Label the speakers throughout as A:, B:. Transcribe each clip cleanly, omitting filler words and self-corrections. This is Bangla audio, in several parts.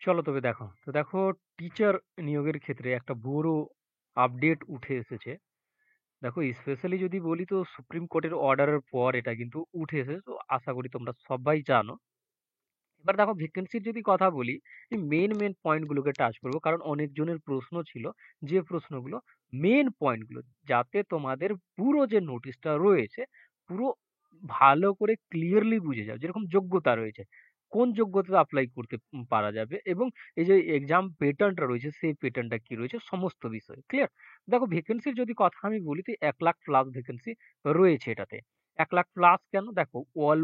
A: চলো তবে দেখো। তো দেখো, টিচার নিয়োগের ক্ষেত্রে একটা বড় আপডেট উঠে এসেছে। দেখো, স্পেশালি যদি বলি তো সুপ্রিম কোর্টের অর্ডারের পর এটা কিন্তু উঠে এসেছে। তো আশা করি তোমরা সবাই জানো। এবার দেখো, ভ্যাকেন্সির যদি কথা বলি, মেন পয়েন্টগুলোকে টাচ করবো, কারণ অনেকজনের প্রশ্ন ছিল, যে প্রশ্নগুলো মেন পয়েন্টগুলো, যাতে তোমাদের পুরো যে নোটিশটা রয়েছে পুরো ভালো করে ক্লিয়ারলি বুঝে যাও। যেরকম যোগ্যতা রয়েছে, কোন যোগ্যতা অ্যাপ্লাই করতে পারা যাবে, এবং এই যে এক্সাম প্যাটার্নটা রয়েছে সেই প্যাটার্নটা কি রয়েছে, সমস্ত বিষয় ক্লিয়ার। দেখো, ভ্যাকেন্সির যদি কথা আমি বলি তো 1 লাখ প্লাস ভ্যাকেন্সি রয়েছে এটাতে। 1 লাখ প্লাস কেন, দেখো অল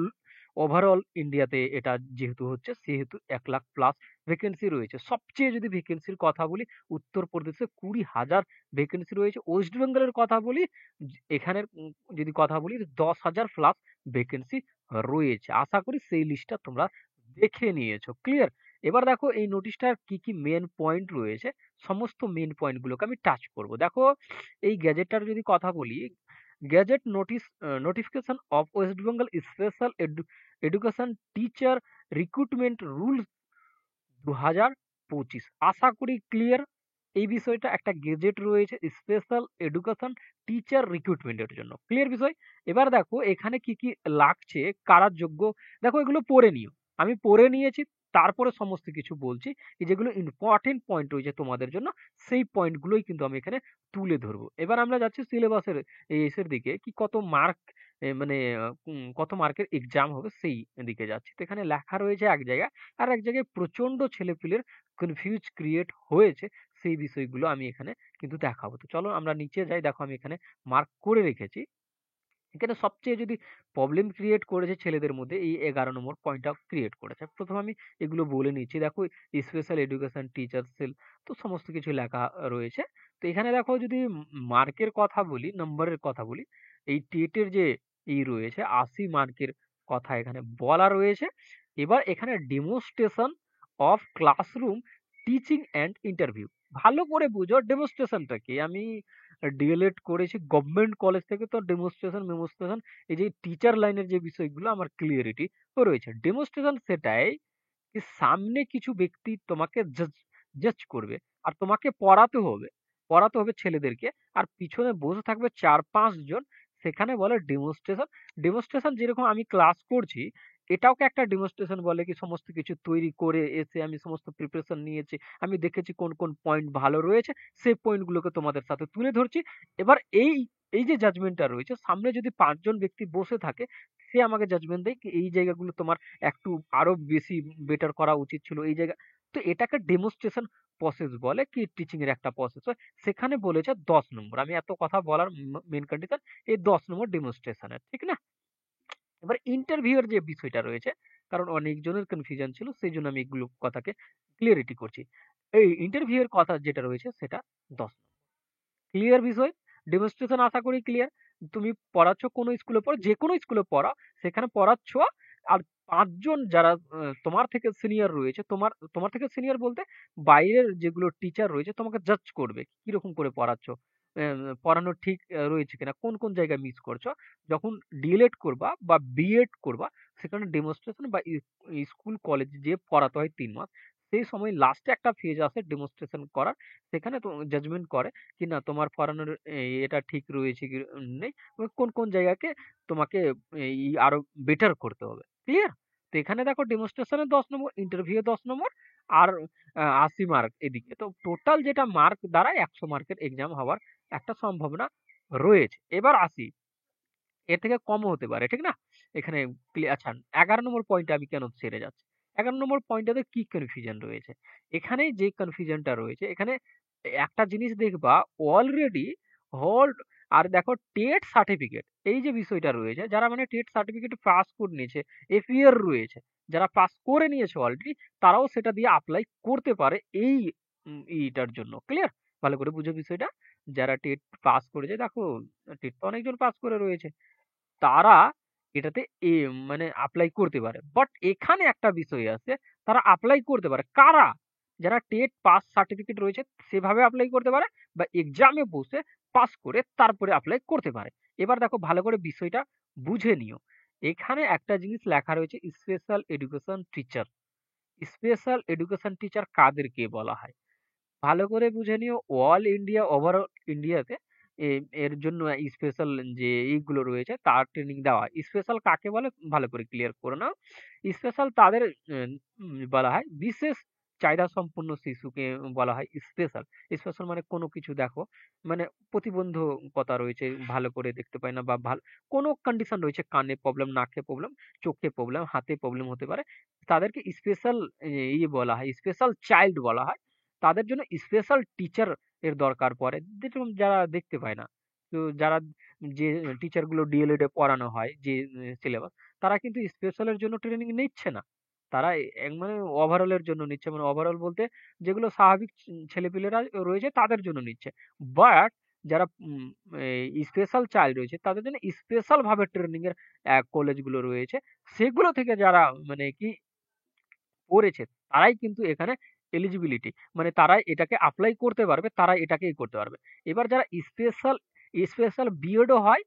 A: ওভারঅল ইন্ডিয়াতে এটা যেহেতু হচ্ছে, সেহেতু 1 লাখ প্লাস ভ্যাকেন্সি রয়েছে। সবচেয়ে যদি ভ্যাকেন্সির কথা বলি, উত্তরপ্রদেশে 20,000 ভ্যাকেন্সি রয়েছে। ওয়েস্ট বেঙ্গলের কথা বলি, এখানের যদি কথা বলি 10,000 প্লাস ভ্যাকেন্সি রয়েছে। আশা করি সেই লিস্টটা তোমরা দেখে নিয়েছো, ক্লিয়ার। এবার দেখো, এই নোটিশটার কি কি মেন পয়েন্ট রয়েছে, সমস্ত মেন পয়েন্টগুলোকে আমি টাচ করব। দেখো, এই গ্যাজেটটার যদি কথা বলি, gadget notification off West Bengal special education teacher recruitment rules 2025। আশা করি ক্লিয়ার। এই বিষয়টা একটা গেজেট রয়েছে স্পেশাল এডুকেশন টিচার রিক্রুটমেন্টের জন্য, ক্লিয়ার বিষয়। এবার দেখো এখানে কি কি লাগছে, কারা যোগ্য, দেখো এগুলো পড়ে নিও। আমি পড়ে নিয়েছি, তারপরে সমস্ত কিছু বলছি। এই যেগুলো ইম্পর্টেন্ট পয়েন্ট রয়েছে তোমাদের জন্য, সেই পয়েন্টগুলোই কিন্তু আমি এখানে তুলে ধরবো। এবার আমরা যাচ্ছি সিলেবাসের এর দিকে, কি কত মার্ক, মানে কত মার্কের এক্সাম হবে সেই দিকে যাচ্ছি। তো এখানে লেখা রয়েছে এক জায়গায়, আর এক জায়গায় প্রচন্ড ছেলেপিলের কনফিউজ ক্রিয়েট হয়েছে, সেই বিষয়গুলো আমি এখানে কিন্তু দেখাবো। তো চলো আমরা নিচে যাই। দেখো, আমি এখানে মার্ক করে রেখেছি। এখানে সবচেয়ে যদি প্রবলেম ক্রিয়েট করেছে ছেলেদের মধ্যে, এই 11 নম্বর পয়েন্টটা ক্রিয়েট করেছে। প্রথমে আমি এগুলো বলে নিচ্ছি। দেখো, স্পেশাল এডুকেশন টিচার সেল, তো সমস্ত কিছু লেখা রয়েছে। তো এখানে দেখো, যদি মার্কের কথা বলি, নম্বরের কথা বলি, এই টেটের যে রয়েছে 80 মার্কের কথা এখানে বলা রয়েছে। এবার এখানে demonstration of classroom teaching and interview, ভালো করে বুঝো ডেমোস্ট্রেশনটা কি। আমি ডিএলএড করেছি গভর্নমেন্ট কলেজ থেকে, তো ডেমোস্ট্রেশন এই যে টিচার লাইনের যে বিষয়গুলো আমার ক্লিয়ারিটি রয়েছে। ডেমোস্ট্রেশন সেটাই, যে সামনে কিছু ব্যক্তি তোমাকে জাজ করবে, আর তোমাকে পড়াতে হবে ছেলেদেরকে, আর পিছনে বসে থাকবে 4-5 জন। সেখানে বলে ডেমোস্ট্রেশন। ডেমোস্ট্রেশন যেরকম আমি ক্লাস করছি, এটাওকে একটা ডেমোস্ট্রেশন বলে, কি সমস্ত কিছু তৈরি করে এসে আমি সমস্ত প্রিপারেশন নিয়েছি, আমি দেখেছি কোন কোন পয়েন্ট ভালো রয়েছে, সেই পয়েন্টগুলোকে তোমাদের সাথে তুলে ধরছি। এবার এই এই যে জাজমেন্টটা রয়েছে, সামনে যদি 5 জন ব্যক্তি বসে থাকে, সে আমাকে জাজমেন্ট দেয় কি এই জায়গাগুলো তোমার একটু আরো বেশি বেটার করা উচিত ছিল এই জায়গা। তো এটাকে ডেমোস্ট্রেশন প্রসেস বলে, কি টিচিং এর একটা প্রসেস হয়। সেখানে বলেছে 10 নম্বর। আমি এত কথা বলার মেন কন্ডিশন এই 10 নম্বর ডেমোস্ট্রেশনের, ঠিক না? এবার ইন্টারভিউ এর যে বিষয়টা রয়েছে, কারণ অনেকজনের কনফিউশন ছিল, সেই জন্য আমি এগুলো কথাকে ক্লিয়ারিটি করছি। এই ইন্টারভিউ এর কথা যেটা রয়েছে সেটা 10 নম্বর। ক্লিয়ার বিষয়। ডেমনস্ট্রেশন আশা করি ক্লিয়ার। তুমি পড়াচ্ছ কোনো স্কুলে পড়ো, যে কোনো স্কুলে পড়াও, সেখানে পড়াচ্ছ, আর 5 জন যারা তোমার থেকে সিনিয়র রয়েছে, তোমার তোমার থেকে সিনিয়র বলতে বাইরের যেগুলো টিচার রয়েছে, তোমাকে জাজ করবে কিরকম করে পড়াচ্ছ, পড়ানো ঠিক রয়েছে কিনা, কোন কোন জায়গায় মিস করছো। যখন ডিএলএড করবা বা বিএড করবা, সেখানে ডেমনস্ট্রেশন বা স্কুল কলেজ যে পড়াতে হয় 3 মাস, সেই সময় লাস্টে একটা ফেজ আসে ডেমনস্ট্রেশন করার। সেখানে তো জাজমেন্ট করে কি না তোমার পড়ানোর এটা ঠিক রয়েছে কি নেই, এবং কোন কোন জায়গাকে তোমাকে আরো বেটার করতে হবে, ক্লিয়ার। তো এখানে দেখো, ডেমনস্ট্রেশনে 10 নম্বর, ইন্টারভিউ 10 নম্বর, আর 80 মার্ক এদিকে। তো টোটাল যেটা মার্ক দাঁড়ায় 100 মার্কের এক্সাম হওয়ার একটা সম্ভাবনা রয়েছে। এবার আসি, এর থেকে কমও হতে পারে, ঠিক না? এখানে আচ্ছা, 11 নম্বর পয়েন্টে আমি কেন ছেড়ে যাচ্ছি, 11 নম্বর পয়েন্টটাতে কি কনফিউশন রয়েছে। এখানে যে কনফিউশনটা রয়েছে, এখানে একটা জিনিস দেখবা, অলরেডি হোল্ড, আর দেখো টেট সার্টিফিকেট, এই যে বিষয়টা রয়েছে, যারা মানে টেট সার্টিফিকেট পাস করে নিয়েছে, এফিয়ার রয়েছে, যারা পাস করে নিয়েছে অলরেডি, তারাও সেটা দিয়ে অ্যাপ্লাই করতে পারে এই ইটার জন্য, ক্লিয়ার। ভালো করে বুঝো বিষয়টা। যারা টেট পাস করেছে, দেখো টেট তো অনেকজন পাস করে রয়েছে, তারা এটাতে মানে এপ্লাই করতে পারে। বাট এখানে একটা বিষয় আছে, তারা এপ্লাই করতে পারে কারা, যারা টেট পাস সার্টিফিকেট রয়েছে সেভাবে এপ্লাই করতে পারে, বা এক্সামে বসে পাস করে তারপরে এপ্লাই করতে পারে। এবার দেখো, ভালো করে বিষয়টা বুঝে নিও। এখানে একটা জিনিস লেখা রয়েছে special education teacher, special education teacher কাদেরকে বলা হয়? ভালো করে বুঝে নিও। অল ইন্ডিয়া, ওভারঅল ইন্ডিয়াতে এর জন্য স্পেশাল যে এইগুলো রয়েছে তার ট্রেনিং দেওয়া হয়। স্পেশাল কাকে বলে ভালো করে ক্লিয়ার করে নাও। স্পেশাল তাদের বলা হয় বিশেষ চাহিদা সম্পন্ন শিশুকে বলা হয় স্পেশাল। স্পেশাল মানে কোনো কিছু দেখো মানে প্রতিবন্ধকতা রয়েছে, ভালো করে দেখতে পায় না বা কোনো কন্ডিশন রয়েছে, কানে প্রবলেম, নাকে প্রবলেম, চোখে প্রবলেম, হাতে প্রবলেম হতে পারে। তাদেরকে স্পেশাল ইয়ে বলা হয়, স্পেশাল চাইল্ড বলা হয়। তাদের জন্য স্পেশাল টিচার এর দরকার পড়ে। যেরকম যারা দেখতে পায় না। তো যারা যে টিচার গুলো ডিএলএড এ পড়ানো হয় যে সিলেবাস, তারা কিন্তু স্পেশাল এর জন্য ট্রেনিং নিচ্ছে না। তারা মানে ওভারঅল এর জন্য নিচ্ছে। মানে ওভারঅল বলতে যেগুলো স্বাভাবিক ছেলেপিলেরা রয়েছে তাদের জন্য নিচ্ছে। বাট যারা স্পেশাল চাইল্ড রয়েছে তাদের জন্য স্পেশাল ভাবে ট্রেনিং এর কলেজগুলো রয়েছে। সেগুলো থেকে যারা মানে কি করেছে তারাই কিন্তু এখানে এলিজিবিলিটি মানে তারাই এটাকে এপ্লাই করতে পারবে, তারা এটাকেই করতে পারবে। এবার যারা স্পেশাল স্পেশাল বিএডও হয়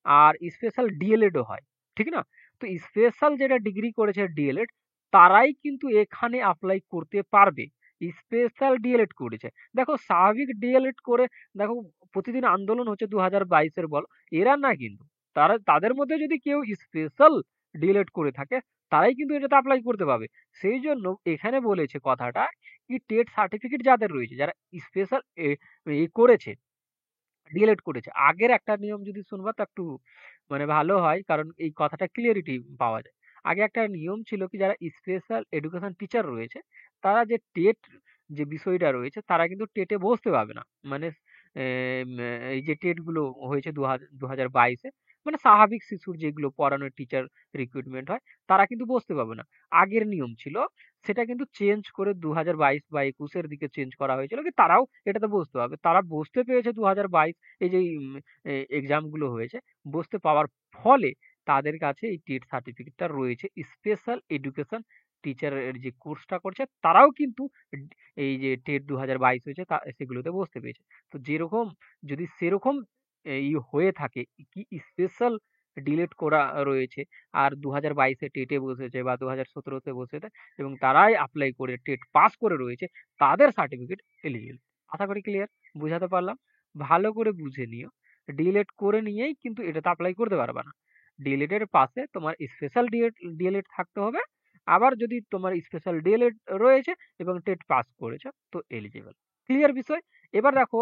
A: আর স্পেশাল ডিএলএডও হয়, ঠিক না? তো স্পেশাল যেটা ডিগ্রি করেছে ডিএলএড তারাই কিন্তু এখানে অ্যাপ্লাই করতে পারবে। স্পেশাল ডিএলএড করেছে, দেখো স্বাভাবিক ডিএলএড করে দেখো প্রতিদিন আন্দোলন হচ্ছে 2022-এর বল, এরা না কিন্তু, তারা তাদের মধ্যে যদি কেউ স্পেশাল ডিএলএড করে থাকে তারাই কিন্তু এটাতে অ্যাপ্লাই করতে পারবে। সেই জন্য এখানে বলেছে কথাটা কি টেট সার্টিফিকেট যাদের রয়েছে, যারা স্পেশাল করেছে, ডিএলএড করেছে, আগের একটা নিয়ম যদি শুনবা তো একটু মানে ভালো হয়, কারণ এই কথাটা ক্লিয়ারিটি পাওয়া যায়। আগে একটা নিয়ম ছিল কি যারা স্পেশাল এডুকেশন টিচার রয়েছে তারা যে টেট যে বিষয়টা রয়েছে তারা কিন্তু টেটে বসতে পারবে না। মানে এই যে টেট গুলো হয়েছে 2022-এ, মানে স্বাভাবিক শিশুর যেগুলো পড়ানোর টিচার রিক্রুটমেন্ট হয় তারা কিন্তু বসতে পারবে না। আগের নিয়ম ছিল, সেটা কিন্তু চেঞ্জ করে 2022 বা 21-এর দিকে চেঞ্জ করা হয়েছিল কি তারাও এটাতে বসতে পারবে। তারা বসতে পেরেছে 2022 এই যে এক্সাম গুলো হয়েছে, বসতে পাওয়ার ফলে তাদের কাছে এই টেট সার্টিফিকেটটা রয়েছে। স্পেশাল এডুকেশন টিচারের যে কোর্সটা করছে তারাও কিন্তু এই যে টেট 2022 হয়েছে সেগুলোতে বসতে পেরেছে। তো যেরকম যদি সেরকম হয়ে থাকে কি স্পেশাল ডিলেট করা রয়েছে আর 2022-এ টেটে বসেছে বা 2017-তে বসেছে এবং তারাই অ্যাপ্লাই করে টেট পাস করে রয়েছে, তাদের সার্টিফিকেট এলিজিবল। আশা করি ক্লিয়ার, বুঝাতে পারলাম। ভালো করে বুঝে নিও। ডিএলএড করে নিয়েই কিন্তু এটাতে অ্যাপ্লাই করতে পারবা না। ডিএলএড এর পাশে তোমার স্পেশাল ডিএলএড থাকতে হবে। আবার যদি তোমার স্পেশাল ডিএলএড রয়েছে এবং টেট পাস করেছো তো এলিজিবল। ক্লিয়ার বিষয়? এবার দেখো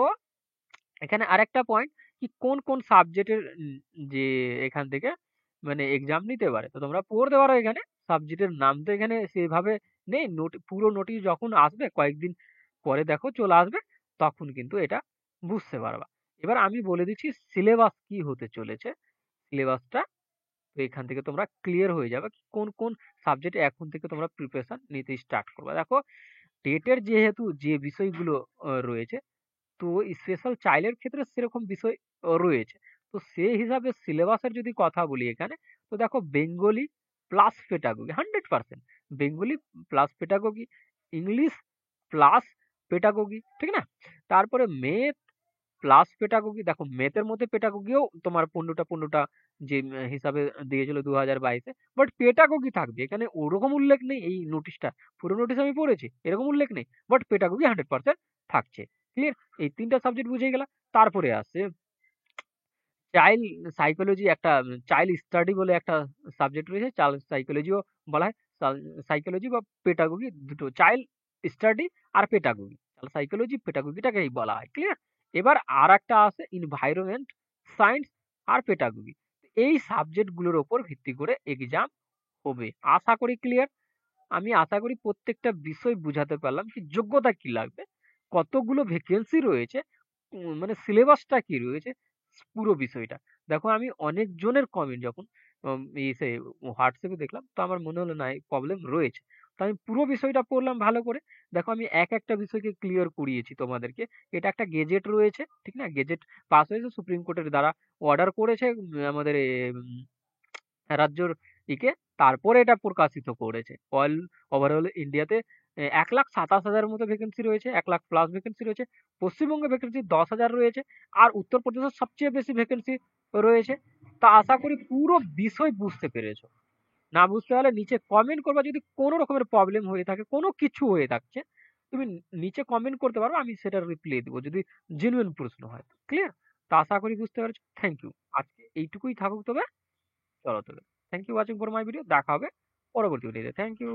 A: এখানে আরেকটা পয়েন্ট কি কোন কোন সাবজেক্টের যে এখান থেকে মানে এক্সাম নিতে পারে। তো তোমরা পড়তে পারো এখানে সাবজেক্টের নাম তো এখানে সেভাবে নেই, পুরো নোটিশ যখন আসবে কয়েকদিন পরে দেখো চলে আসবে, তখন কিন্তু এটা বুঝতে পারবা। এবার আমি বলে দিচ্ছি সিলেবাস কি হতে চলেছে। সিলেবাসটা তো এখান থেকে তোমরা ক্লিয়ার হয়ে যাবে কি কোন কোন সাবজেক্টে এখন থেকে তোমরা প্রিপারেশন নিতে স্টার্ট করবে। দেখো টেটের যেহেতু যে বিষয়গুলো রয়েছে, তো স্পেশাল চাইল্ডের ক্ষেত্রে সেরকম বিষয় রয়েছে। তো সেই হিসাবে সিলেবাসের যদি কথা বলি এখানে, তো দেখো Bengali plus pedagogy 100%, Bengali plus pedagogy, English plus pedagogy, ঠিক না? তারপরে মেথ প্লাস পেটাগোগি, দেখো ম্যাথের মধ্যে পেটাগোগিও তোমার 15টা যে হিসাবে দিয়েছিল 2022-এ, বাট পেটাগোগি থাকবে এখানে, ওরকম উল্লেখ নেই এই নোটিশটা। পুরো নোটিশ আমি পড়েছি, এরকম উল্লেখ নেই, বাট পেটাগোগি 100% থাকছে। ক্লিয়ার? এই 3টা সাবজেক্ট বুঝে গেলাম। তারপরে আসছে চাইল্ড সাইকোলজি, একটা চাইল্ড স্টাডি বলে একটা সাবজেক্ট রয়েছে, চাইল্ড সাইকোলজিও বলা হয়। সাইকোলজি বা পেটাগোগি দুটো, চাইল্ড স্টাডি আর পেটাগোগি, সাইকোলজি পেটাগোগিটাকেই বলা হয়। ক্লিয়ার? এবার আর একটা আছে এনভায়রনমেন্ট সায়েন্স আর পেটাগোগি। এই সাবজেক্ট গুলোর উপর ভিত্তি করে এক্সাম হবে। আশা করি ক্লিয়ার। আমি আশা করি প্রত্যেকটা বিষয় বুঝাতে পারলাম কি যোগ্যতা কি লাগবে, কতগুলো ভ্যাকেন্সি রয়েছে, মানে সিলেবাসটা কি রয়েছে, পুরো বিষয়টা। দেখো আমি অনেক জনের কমেন্ট যখন ইসে হোয়াটসঅ্যাপে দেখলাম তো আমার মনে হলো না এই প্রবলেম রয়েছে। তো আমি পুরো বিষয়টা পড়লাম ভালো করে। দেখো আমি এক একটা বিষয়কে ক্লিয়ার করিয়েছি তোমাদেরকে। এটা একটা গেজেট রয়েছে, ঠিক না? গেজেট পাস হয়েছে সুপ্রিম কোর্টের দ্বারা, অর্ডার করেছে আমাদের রাজ্যর দিকে, তারপরে এটা প্রকাশিত করেছে। ওভারঅল ইন্ডিয়াতে 1,27,000 মতো ভ্যাকেন্সি রয়েছে, 1,00,000 প্লাস ভ্যাকেন্সি রয়েছে। পশ্চিমবঙ্গে ভ্যাকেন্সি 10,000 রয়েছে, আর উত্তরপ্রদেশের সবচেয়ে বেশি ভ্যাকেন্সি রয়েছে। তা আশা করি পুরো বিষয় বুঝতে পেরেছো। না বুঝতে পারলে নিচে কমেন্ট করবা, যদি কোনো রকমের প্রবলেম হয়ে থাকে, কোনো কিছু হয়ে থাকছে, তুমি নিচে কমেন্ট করতে পারো, আমি সেটার রিপ্লাই দিব যদি জেনুইন প্রশ্ন হয়। ক্লিয়ার? তো আশা করি বুঝতে পেরেছো। Thank you. আজকে এইটুকুই থাকুক তবে। চলো তবে। Thank you watching for my video. দেখা হবে পরবর্তী ভিডিওতে। Thank you.